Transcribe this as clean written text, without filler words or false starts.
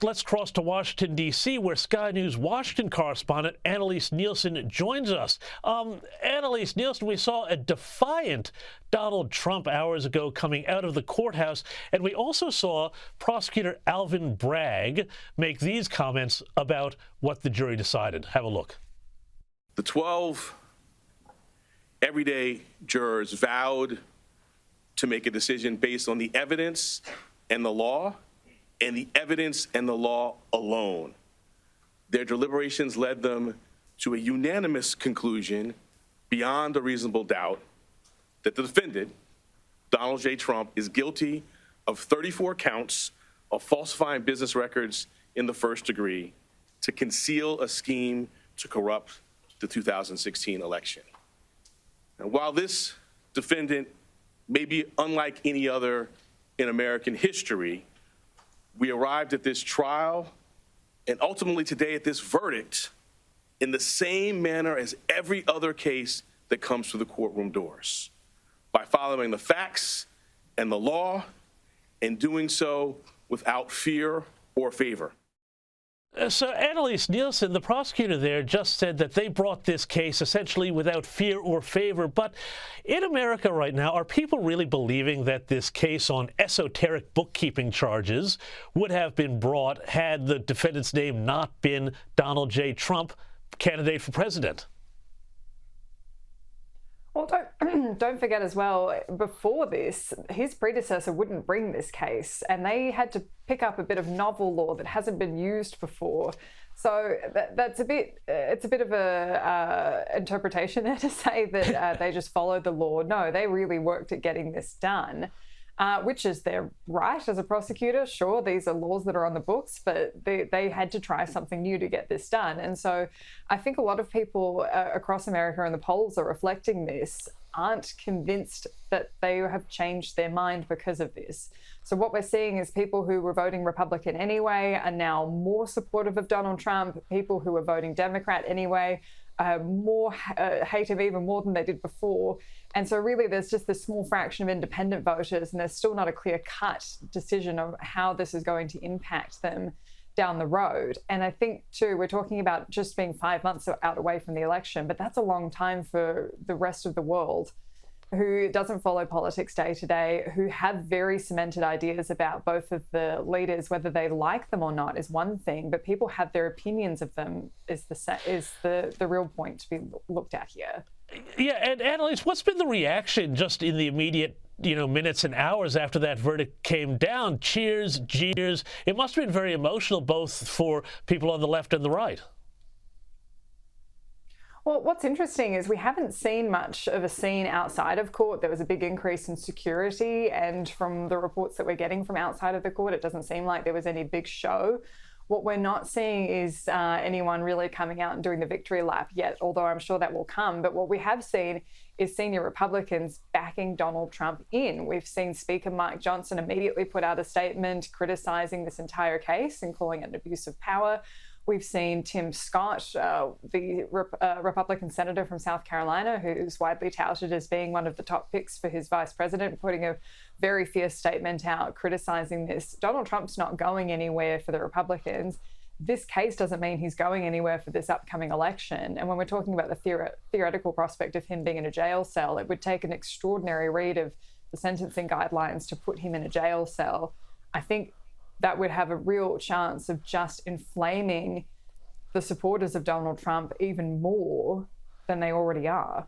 let's cross to Washington, D.C., where Sky News Washington correspondent Annelise Nielsen joins us. Annelise Nielsen, we saw a defiant Donald Trump hours ago coming out of the courthouse, and we also saw prosecutor Alvin Bragg make these comments about what the jury decided. Have a look. The 12 everyday jurors vowed to make a decision based on the evidence and the law, and the evidence and the law alone. Their deliberations led them to a unanimous conclusion beyond a reasonable doubt that the defendant, Donald J. Trump, is guilty of 34 counts of falsifying business records in the first degree to conceal a scheme to corrupt the 2016 election. And while this defendant may be unlike any other in American history, we arrived at this trial and ultimately today at this verdict in the same manner as every other case that comes through the courtroom doors, by following the facts and the law and doing so without fear or favor. So Annelise Nielsen, the prosecutor there, just said that they brought this case essentially without fear or favor. But in America right now, are people really believing that this case on esoteric bookkeeping charges would have been brought had the defendant's name not been Donald J. Trump, candidate for president? Well, don't forget as well, before this, his predecessor wouldn't bring this case, and they had to pick up a bit of novel law that hasn't been used before. So it's a bit of a interpretation there to say that they just followed the law. No, they really worked at getting this done, which is their right as a prosecutor. Sure, these are laws that are on the books, but they had to try something new to get this done. And so I think a lot of people across America, and the polls are reflecting this, aren't convinced that they have changed their mind because of this. So what we're seeing is people who were voting Republican anyway are now more supportive of Donald Trump. People who were voting Democrat anyway hate him even more than they did before. And so really there's just this small fraction of independent voters, and there's still not a clear-cut decision of how this is going to impact them down the road. And I think too, we're talking about just being 5 months out away from the election, but that's a long time for the rest of the world who doesn't follow politics day to day, who have very cemented ideas about both of the leaders. Whether they like them or not is one thing, but people have their opinions of them is the real point to be looked at here. Yeah, and Annelise, what's been the reaction just in the immediate minutes and hours after that verdict came down? Cheers, jeers. It must have been very emotional both for people on the left and the right. Well, what's interesting is we haven't seen much of a scene outside of court. There was a big increase in security, and from the reports that we're getting from outside of the court, it doesn't seem like there was any big show. What we're not seeing is anyone really coming out and doing the victory lap yet, although I'm sure that will come. But what we have seen is senior Republicans backing Donald Trump in. We've seen Speaker Mike Johnson immediately put out a statement criticizing this entire case and calling it an abuse of power. We've seen Tim Scott, the Republican senator from South Carolina, who's widely touted as being one of the top picks for his vice president, putting a very fierce statement out criticizing this. Donald Trump's not going anywhere for the Republicans. This case doesn't mean he's going anywhere for this upcoming election. And when we're talking about the theoretical prospect of him being in a jail cell, it would take an extraordinary read of the sentencing guidelines to put him in a jail cell. I think that would have a real chance of just inflaming the supporters of Donald Trump even more than they already are.